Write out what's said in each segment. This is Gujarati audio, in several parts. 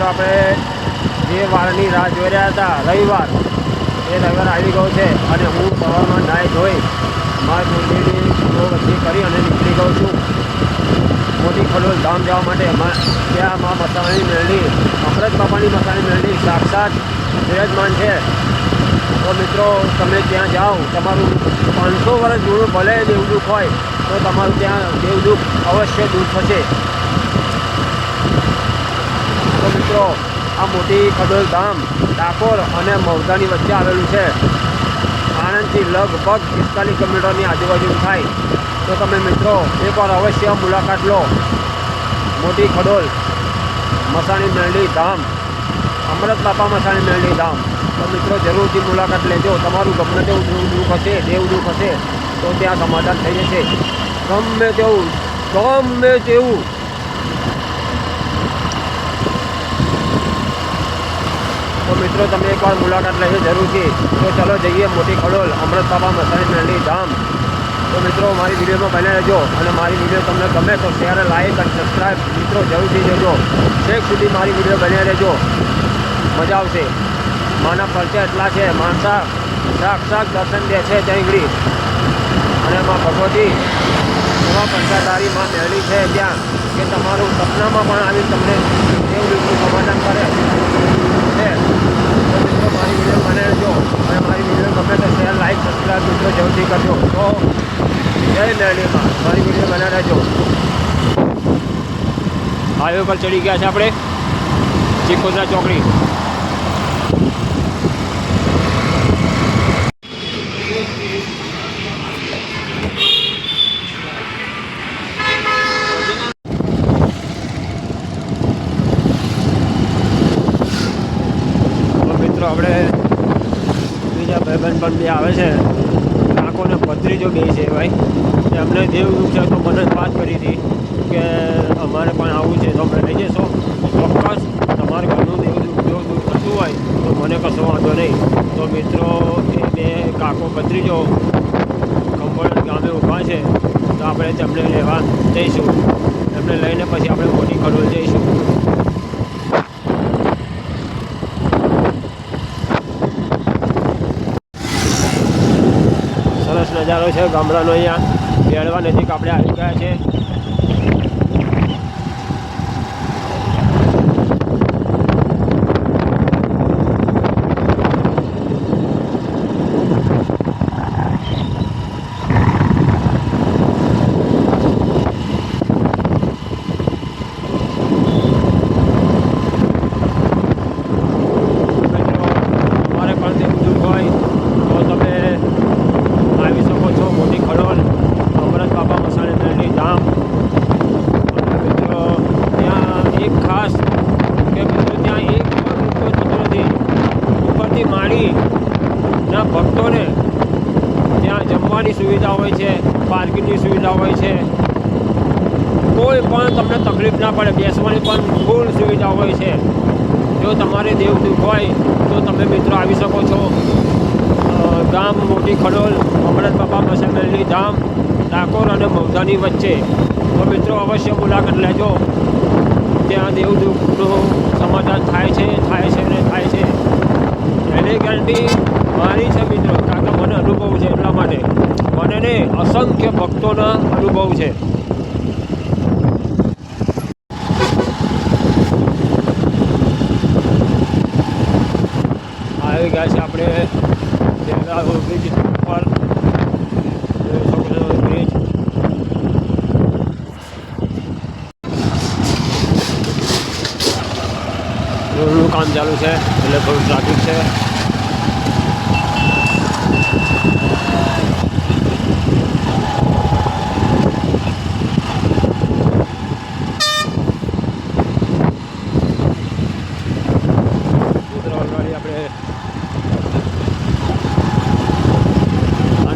મિત્રો આપણે જે વારની રાહ જોઈ રહ્યા હતા રવિવાર, એ રવિવાર આવી ગયો છે અને હું સવારમાં નાહી ધોઈ મારી મંદિરની વચ્ચે કરી અને નીકળી ગયો છું મોટી ખડોલ ધામ જવા માટે. ત્યાં મા મસાણી મેળવી, અમૃત બાપાની મસાણી મેળવી સાક્ષાત બિરાજમાન છે. તો મિત્રો તમે ત્યાં જાઓ, તમારું 500 વર્ષ જૂનું ભલે દેવદુખ હોય તો તમારું ત્યાં દેવદુખ અવશ્ય દૂર થશે. તો મિત્રો આ મોટી ખડોલ ધામ ડાકોર અને મહુધાની વચ્ચે આવેલું છે. આણંદથી લગભગ 45 કિલોમીટરની આજુબાજુ થાય. તો તમે મિત્રો એકવાર અવશ્ય મુલાકાત લો. મોટી ખડોલ મસાણી મેરડી ધામ, અમૃત બાપા મસાણી મેરડી ધામ. તો મિત્રો જરૂરથી મુલાકાત લેજો. તમારું ગમે તેવું દુઃખ હશે, દેવ દુઃખ હશે તો ત્યાં સમાધાન થઈ જશે. ગમે તેવું તો મિત્રો તમે એકવાર મુલાકાત લેજો જરૂરથી. તો ચલો જઈએ મોટી ખડોલ અમૃત બાપા મસાણી મેરડી ધામ. તો મિત્રો મારી વિડીયોમાં બને રહેજો અને મારી વિડીયો તમને ગમે તો શેર, લાઈક અને સબસ્ક્રાઈબ મિત્રો જરૂરથી જોજો. છેક સુધી મારી વિડીયો બને રહેજો, મજા આવશે. માના પરચા એટલા છે, માણસા સાક્ષાત દર્શન દે છે ત્યાં આગળ. અને માં ભગવતી એવા પંચાધારી માં મેળવી છે ત્યાં કે તમારું સપનામાં પણ આવી તમને એવું રીતનું સમાધાન કરે છે. તો મિત્રો મારી વિડીયો બને રહેજો અને મારી વિડીયો ગમે તો શેર, લાઈક, સબસ્ક્રાઈબ મિત્રો જરૂરથી કરજો. તો જય મેરડીમાં મારી વિડીયો બને રહેજો. હાઈવે પર ચડી ગયા છે આપણે ચીખોદરા ચોકડી. આપણે બીજા ભાઈબંધ પણ બે આવે છે, કાકો ને ભત્રીજો બે છે ભાઈ. એમને દેવ દુઃખ છે તો મને વાત કરી હતી કે અમારે પણ આવું છે તો અમે લઈ જશો. ચોક્કસ તમારે ઘરનું દેવ દુઃખ થતું હોય તો મને કશો વાંધો નહીં. તો મિત્રો એ બે કાકો ભત્રીજો કંબોળ ગામે ઊભા છે તો આપણે તેમને લેવા જઈશું. એમને લઈને પછી આપણે મોટી ખડોલ જઈશું. નજારો છે ગામડાનો. અહીંયા બેળવા નજીક આપણે આવી ગયા છે. તમારે પણ તેવું દુઃખ હોય તો તમે આવી શકો છો મોટી ખડોલ અમૃત બાપા મસાણી મેરડી ધામ. મિત્રો ત્યાં એક ખાસ કે મિત્રો ત્યાં એક પણ રૂપિયો થતો નથી. ઉપરથી માંડીના ભક્તોને ત્યાં જમવાની સુવિધા હોય છે, પાર્કિંગની સુવિધા હોય છે, કોઈ પણ તમને તકલીફ ના પડે, બેસવાની પણ ફૂલ સુવિધા હોય છે. જો તમારે દેવ દુઃખ હોય તો તમે મિત્રો આવી શકો છો. ગામ મોટી ખડોલ અમૃત બાપા મસાણી મેરડી ધામ ડાકોર અને મહુધાની વચ્ચે. તો મિત્રો અવશ્ય મુલાકાત લેજો. ત્યાં દેવ દુઃખનું સમાધાન થાય છે અને થાય છે. એની ગેરંટી મારી છે મિત્રો, કારણ કે મને અનુભવ છે. એટલા માટે મને ને અસંખ્ય ભક્તોના અનુભવ છે. આવી ગયા છે આપણે બ્રિજ ઉપર. બ્રિજ રોડનું કામ ચાલુ છે એટલે થોડું ટ્રાફિક છે.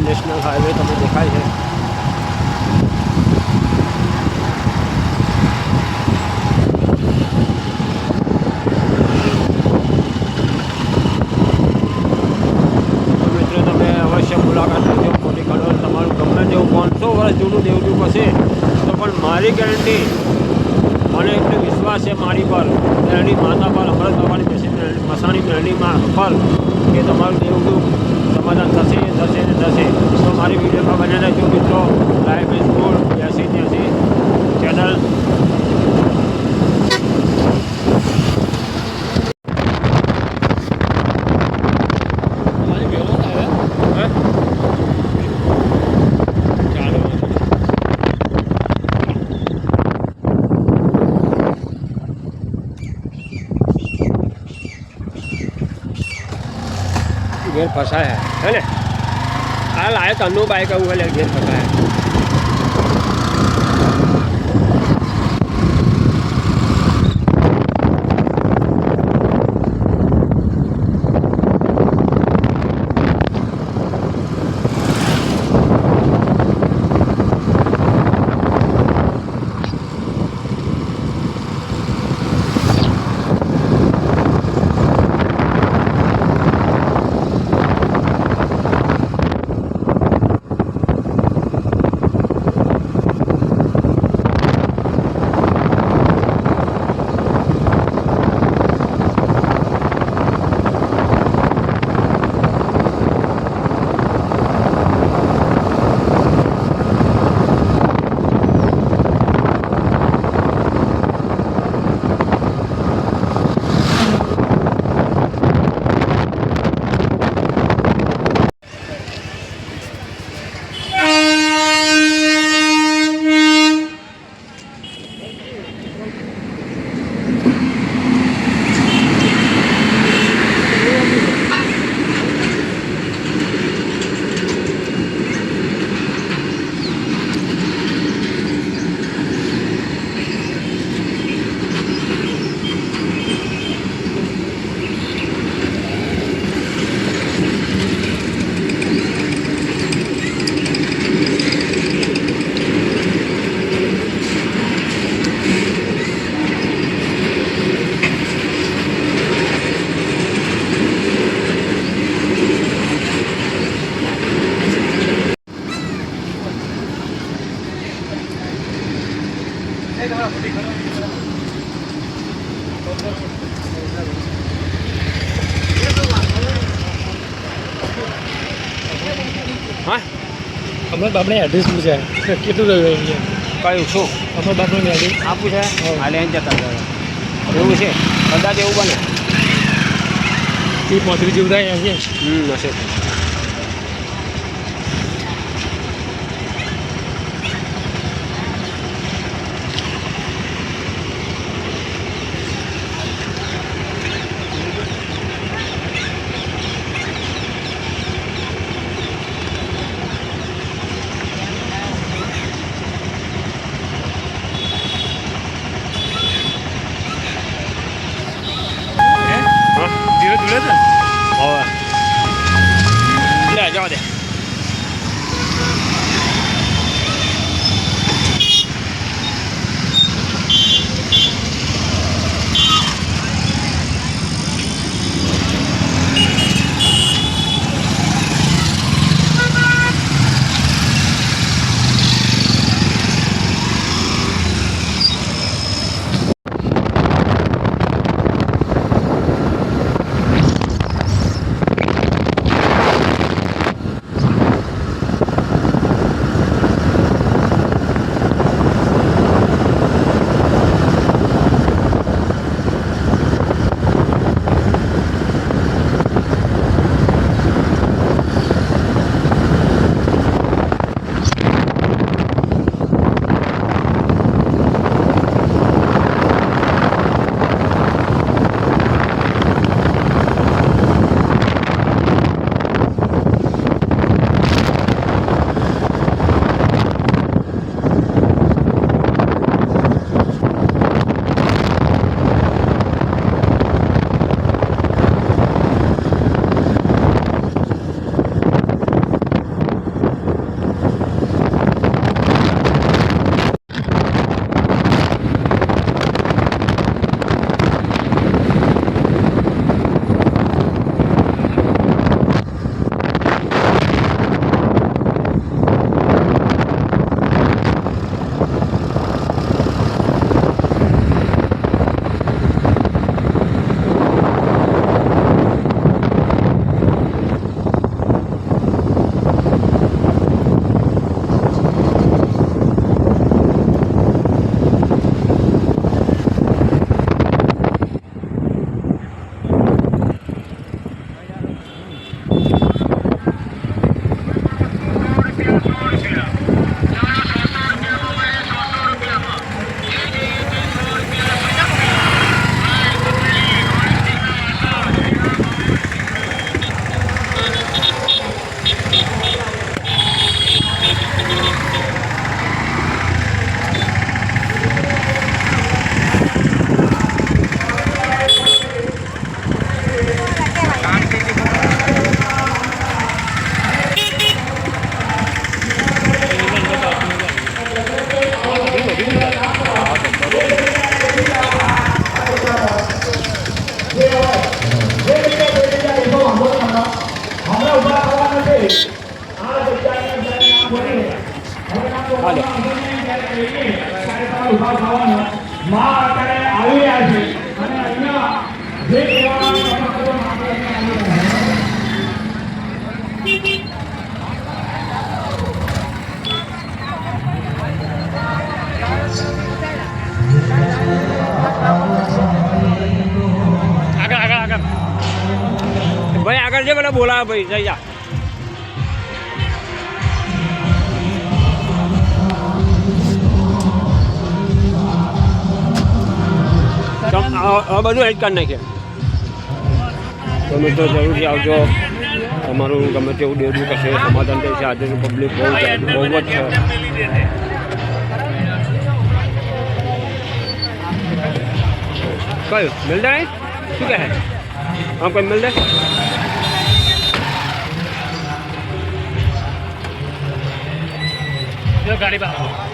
નેશનલ હાઈવે તમને દેખાય છે. મિત્રો તમે અવશ્ય મુલાકાત લેજો મોટી ખડોલ. તમારું ગમે તેવું 500 વર્ષ જૂનું દેવદુખ હશે તો પણ મારી ગેરંટી મને એટલો વિશ્વાસ છે મારી પર, મેરડી માતા પર, અમૃત બાબાની મસાણી મેરડીમાં પર, કે તમારું દેવું દુઃખ સમાધાન થશે થશે ને થશે. તો મારી વિડીયોમાં બને રહેજો મિત્રો. Life is good 80 channel. घेर फंसा है ना. आ लाए तन्नू बाइक हुआ ले घेर फंसा है. હા અમૃત બાપને એડ્રેસ પૂછ્યા કેટલું રહ્યું અહીંયા કયું શું અમૃત બાપનું એડ્રેસ આપું છે? હાલે અહીં જતા રહ્યા એવું છે. કદાચ એવું બને. 30-35 જેવું થાય છે. હશે. ધીરે ધીરે ને હવે લે જવા દે. ચાલો માં અત્યારે આવી રહ્યા છે અને અહીંયા જે આગળ આગળ આગળ ભાઈ આગળ છે પેલા બોલાવે ભાઈ જઈ જા બધું હેલ્પ કરી નાખીએ તમે તો જરૂરથી આવજો તમારું ગમે તેવું ડેરું કશે સમાધાન થઈ છે આજનું પબ્લિક બહુ જ છે કયું મિલ જાય શું કહે હા કોઈ મિલ જાય ગાડી પાસે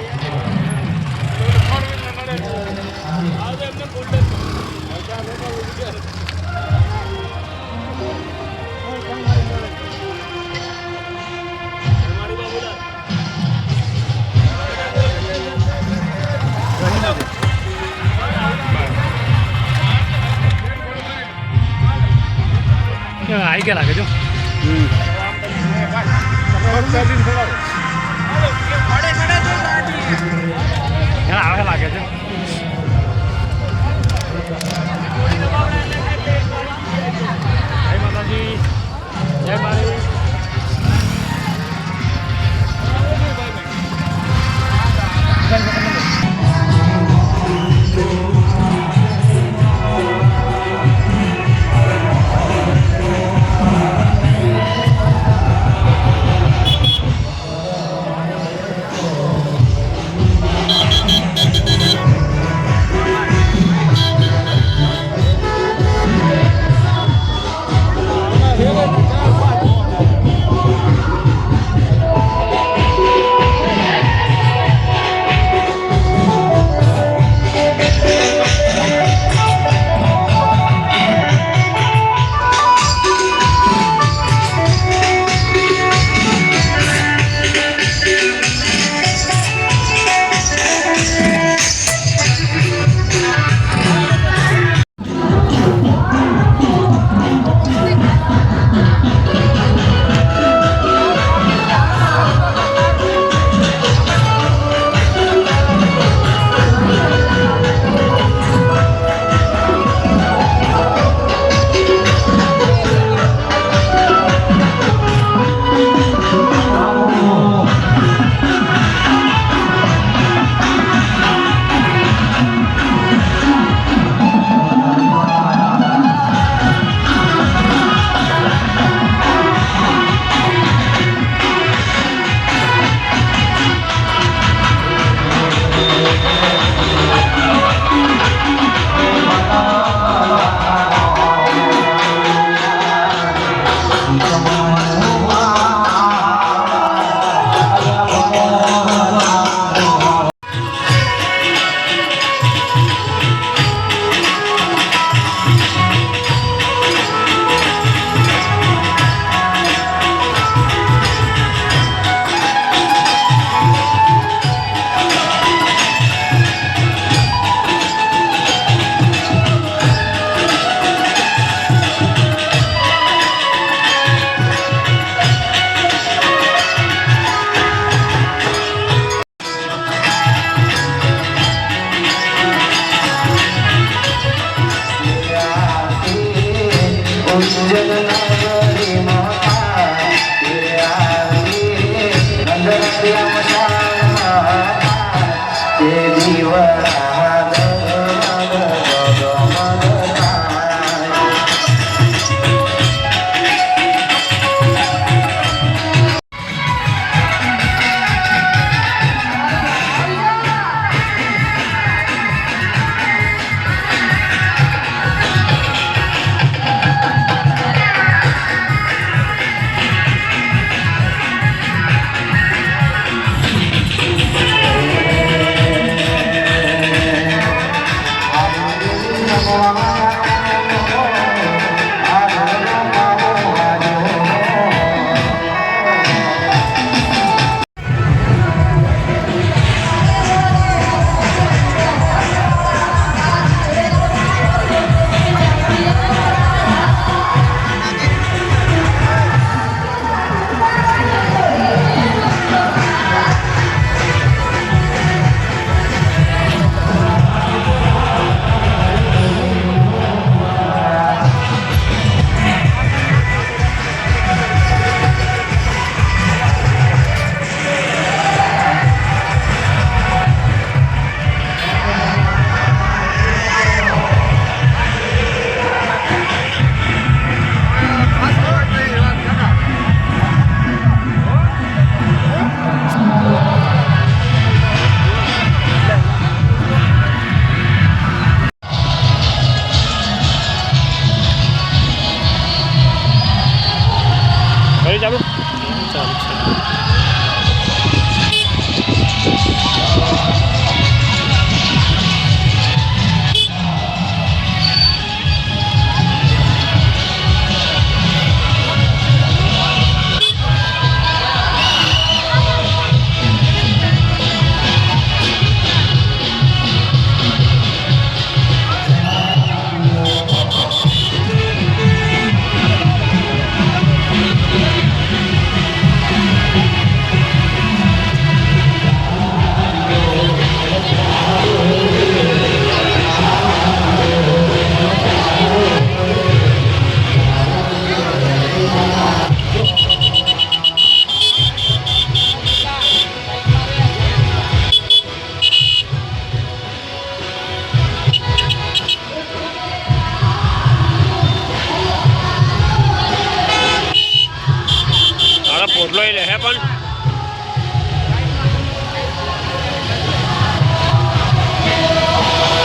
આવી ગયા લાગે છો આવે લાગે છે જય માતાજી જય મારી કરી ચાલુ ચાલુ છે. પોટલો એ લે હે પણ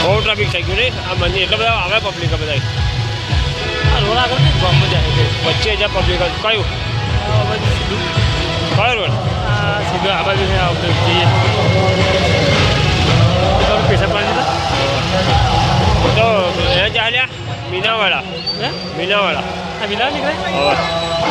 બહુ ટ્રાફિક થઈ ગયું નહીં આ મંદિર એટલે બધા આવે પબ્લિક બધા આ રોડ આગળ ને ગામમાં જાય છે. વચ્ચે જ્યાં પબ્લિક કયું કયો રોડ આ સીધો આ બાજુ છે, આપણે જઈએ તમે પૈસા પાણી તો એ ચાલ્યા મીનાવાળા હે મીનાવાળા આ વિલા નીકળે હવે